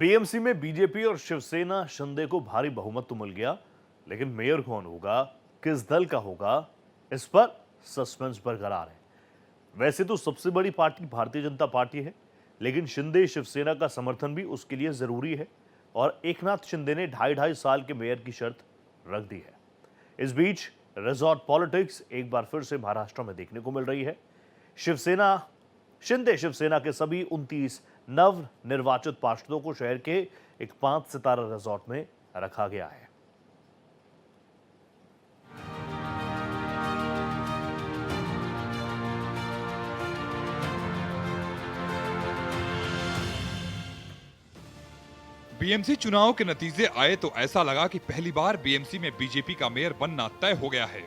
BMC में BJP और शिवसेना शिंदे को भारी बहुमत तो मिल गया, लेकिन मेयर कौन होगा, किस दल का होगा, इस पर सस्पेंस बरकरार है। वैसे तो सबसे बड़ी पार्टी भारतीय जनता पार्टी है, लेकिन शिंदे शिवसेना का समर्थन भी उसके लिए जरूरी है और एकनाथ शिंदे ने 2.5 साल के मेयर की शर्त रख दी है। इस बीच रिजॉर्ट पॉलिटिक्स एक बार फिर से महाराष्ट्र में देखने को मिल रही है। शिंदे शिवसेना के सभी 29 नव निर्वाचित पार्षदों को शहर के एक 5 सितारा रिजॉर्ट में रखा गया है। बीएमसी चुनाव के नतीजे आए तो ऐसा लगा कि पहली बार बीएमसी में बीजेपी का मेयर बनना तय हो गया है।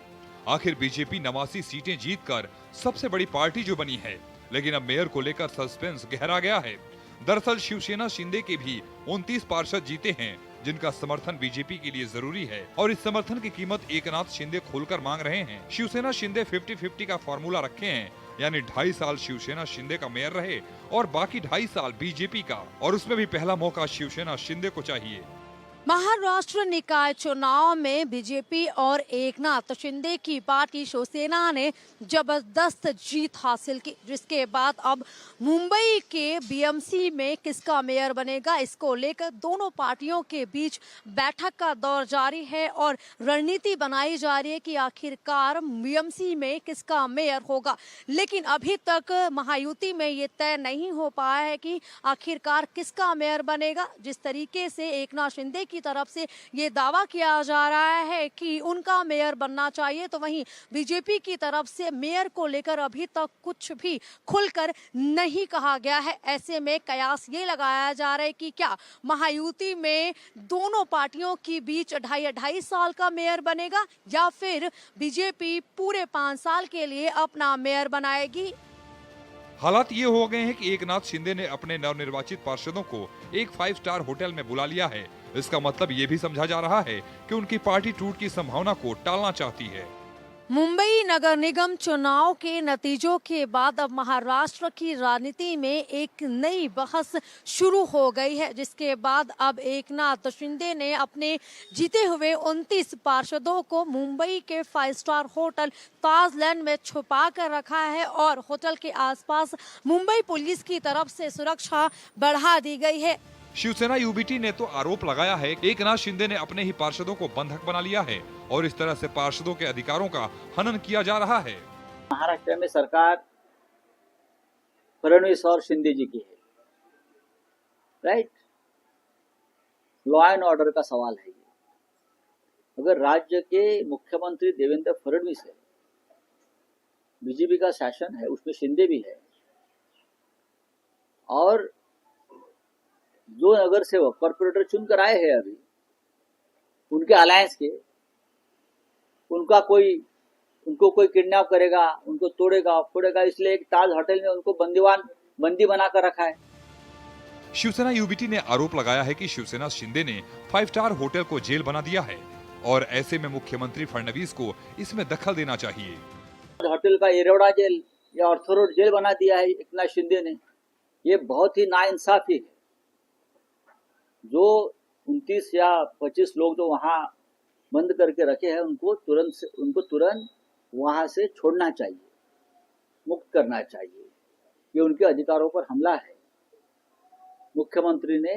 आखिर बीजेपी 89 सीटें जीतकर सबसे बड़ी पार्टी जो बनी है, लेकिन अब मेयर को लेकर सस्पेंस गहरा गया है। दरअसल शिवसेना शिंदे के भी 29 पार्षद जीते हैं, जिनका समर्थन बीजेपी के लिए जरूरी है और इस समर्थन की कीमत एकनाथ शिंदे खोलकर मांग रहे हैं। शिवसेना शिंदे 50-50 का फॉर्मूला रखे हैं, यानी 2.5 साल शिवसेना शिंदे का मेयर रहे और बाकी 2.5 साल बीजेपी का, और उसमें भी पहला मौका शिवसेना शिंदे को चाहिए। महाराष्ट्र निकाय चुनाव में बीजेपी और एकनाथ शिंदे की पार्टी शिवसेना ने जबरदस्त जीत हासिल की, जिसके बाद अब मुंबई के बीएमसी में किसका मेयर बनेगा, इसको लेकर दोनों पार्टियों के बीच बैठक का दौर जारी है और रणनीति बनाई जा रही है कि आखिरकार बीएमसी में किसका मेयर होगा। लेकिन अभी तक महायुति में ये तय नहीं हो पाया है कि आखिरकार किसका मेयर बनेगा। जिस तरीके से एकनाथ शिंदे की तरफ से ये दावा किया जा रहा है कि उनका मेयर बनना चाहिए, तो वहीं बीजेपी की तरफ से मेयर को लेकर अभी तक कुछ भी खुलकर नहीं कहा गया है। ऐसे में कयास ये लगाया जा रहा है कि क्या महायुति में दोनों पार्टियों के बीच 2.5 साल का मेयर बनेगा या फिर बीजेपी पूरे 5 साल के लिए अपना मेयर बनाएगी। हालात ये हो गए हैं कि एकनाथ शिंदे ने अपने नवनिर्वाचित पार्षदों को एक 5 स्टार होटल में बुला लिया है। इसका मतलब ये भी समझा जा रहा है कि उनकी पार्टी टूट की संभावना को टालना चाहती है। मुंबई नगर निगम चुनाव के नतीजों के बाद अब महाराष्ट्र की राजनीति में एक नई बहस शुरू हो गई है, जिसके बाद अब एकनाथ शिंदे ने अपने जीते हुए 29 पार्षदों को मुंबई के 5 स्टार होटल ताजलैंड में छुपा कर रखा है और होटल के आसपास मुंबई पुलिस की तरफ से सुरक्षा बढ़ा दी गई है। शिवसेना यूबीटी ने तो आरोप लगाया है कि एकनाथ शिंदे ने अपने ही पार्षदों को बंधक बना लिया है और इस तरह से पार्षदों के अधिकारों का हनन किया जा रहा है। महाराष्ट्र में सरकार फडणवीस और शिंदे जी की है, राइट। लॉ एंड ऑर्डर का सवाल है ये। अगर राज्य के मुख्यमंत्री देवेंद्र फडणवीस है, बीजेपी का शासन है, उसमें शिंदे भी है, और जो नगर सेवक कॉर्पोरेटर चुनकर आए हैं अभी उनके अलायंस के, उनको कोई किडनैप करेगा, उनको तोड़ेगा फोड़ेगा, इसलिए एक ताज होटल में उनको बंदी बनाकर रखा है। शिवसेना यूबीटी ने आरोप लगाया है कि शिवसेना शिंदे ने 5 स्टार होटल को जेल बना दिया है और ऐसे में मुख्यमंत्री फडणवीस को इसमें दखल देना चाहिए। होटल का एरोडा जेल या ऑर्थो जेल बना दिया है एकनाथ शिंदे ने, ये बहुत ही नाइंसाफी है। जो 29 या 25 लोग जो वहां बंद करके रखे हैं, उनको तुरंत वहां से छोड़ना चाहिए, मुक्त करना चाहिए। ये उनके अधिकारों पर हमला है। मुख्यमंत्री ने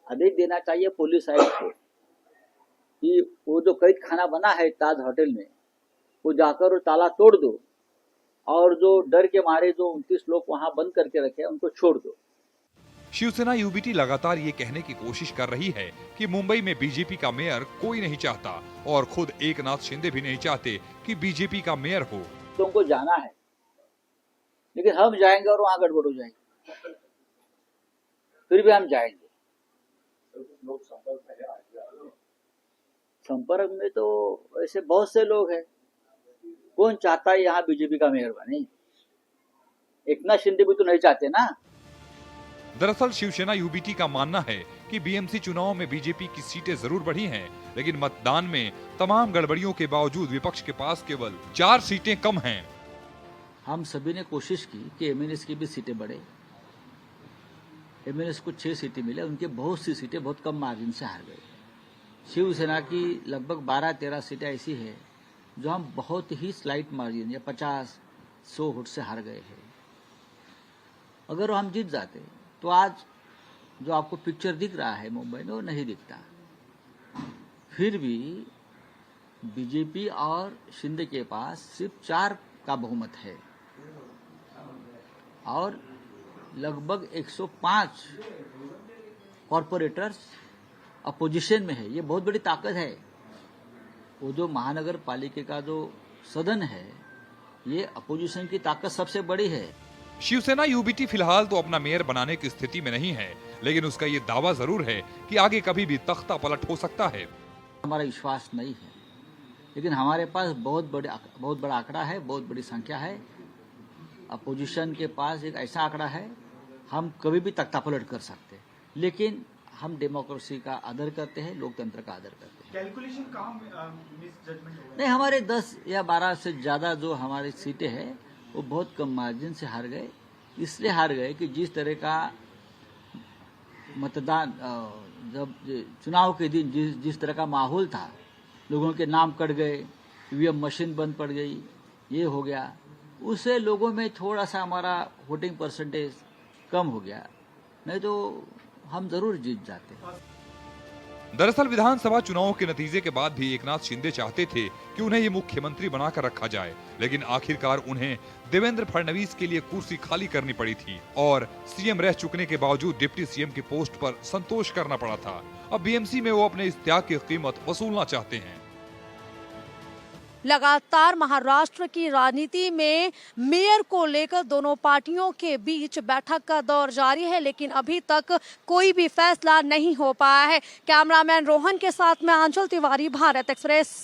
आदेश देना चाहिए पुलिस आयुक्त को कि वो जो कैद खाना बना है ताज होटल में, वो जाकर ताला तोड़ दो और जो डर के मारे जो 29 लोग वहां बंद करके रखे हैं उनको छोड़ दो। शिवसेना यूबीटी लगातार ये कहने की कोशिश कर रही है कि मुंबई में बीजेपी का मेयर कोई नहीं चाहता और खुद एकनाथ शिंदे भी नहीं चाहते कि बीजेपी का मेयर हो। तुमको जाना है, लेकिन हम जाएंगे और वहां गड़बड़ हो जाएगी, फिर भी हम जाएंगे। संपर्क में तो ऐसे बहुत से लोग हैं। कौन चाहता है यहाँ बीजेपी का मेयर बने? एकनाथ शिंदे भी तो नहीं चाहते ना। दरअसल शिवसेना यूबीटी का मानना है कि बीएमसी चुनाव में बीजेपी की सीटें जरूर बढ़ी हैं, लेकिन मतदान में तमाम गड़बड़ियों के बावजूद विपक्ष के पास केवल 4 सीटें कम हैं। हम सभी ने कोशिश की कि एमएनएस की भी सीटें बढ़े, एमएलए को 6 सीटें मिले, उनके बहुत सी सीटें बहुत कम मार्जिन से हार गए। शिवसेना की लगभग 12-13 सीटें ऐसी है जो हम बहुत ही स्लाइट मार्जिन या 50-100 वोट से हार गए हैं। अगर हम जीत जाते तो आज जो आपको पिक्चर दिख रहा है मुंबई में वो नहीं दिखता। फिर भी बीजेपी और शिंदे के पास सिर्फ 4 का बहुमत है और लगभग 105 कॉरपोरेटर्स अपोजिशन में है। ये बहुत बड़ी ताकत है। वो जो महानगर पालिका का जो सदन है, ये अपोजिशन की ताकत सबसे बड़ी है। शिवसेना यूबीटी फिलहाल तो अपना मेयर बनाने की स्थिति में नहीं है, लेकिन उसका ये दावा जरूर है कि आगे कभी भी तख्ता पलट हो सकता है। हमारा विश्वास नहीं है, लेकिन हमारे पास बहुत बड़ा आंकड़ा है, बहुत बड़ी संख्या है। अपोजिशन के पास एक ऐसा आंकड़ा है, हम कभी भी तख्ता पलट कर सकते हैं, लेकिन हम डेमोक्रेसी का आदर करते हैं, लोकतंत्र का आदर करते हैं। कैलकुलेशन कहाँ मिस जजमेंट हो गया? नहीं, हमारे 10 या 12 से ज्यादा जो हमारी सीटें हैं वो बहुत कम मार्जिन से हार गए। इसलिए हार गए कि जिस तरह का मतदान जब चुनाव के दिन जिस तरह का माहौल था, लोगों के नाम कट गए, ईवीएम मशीन बंद पड़ गई, ये हो गया, उससे लोगों में थोड़ा सा हमारा वोटिंग परसेंटेज कम हो गया। नहीं तो हम जरूर जीत जाते। दरअसल विधानसभा चुनावों के नतीजे के बाद भी एकनाथ शिंदे चाहते थे कि उन्हें ये मुख्यमंत्री बनाकर रखा जाए, लेकिन आखिरकार उन्हें देवेंद्र फडणवीस के लिए कुर्सी खाली करनी पड़ी थी और सीएम रह चुकने के बावजूद डिप्टी सीएम की पोस्ट पर संतोष करना पड़ा था। अब बीएमसी में वो अपने इस त्याग की कीमत वसूलना चाहते हैं। लगातार महाराष्ट्र की राजनीति में मेयर को लेकर दोनों पार्टियों के बीच बैठक का दौर जारी है, लेकिन अभी तक कोई भी फैसला नहीं हो पाया है। कैमरामैन रोहन के साथ मैं आंचल तिवारी, भारत एक्सप्रेस।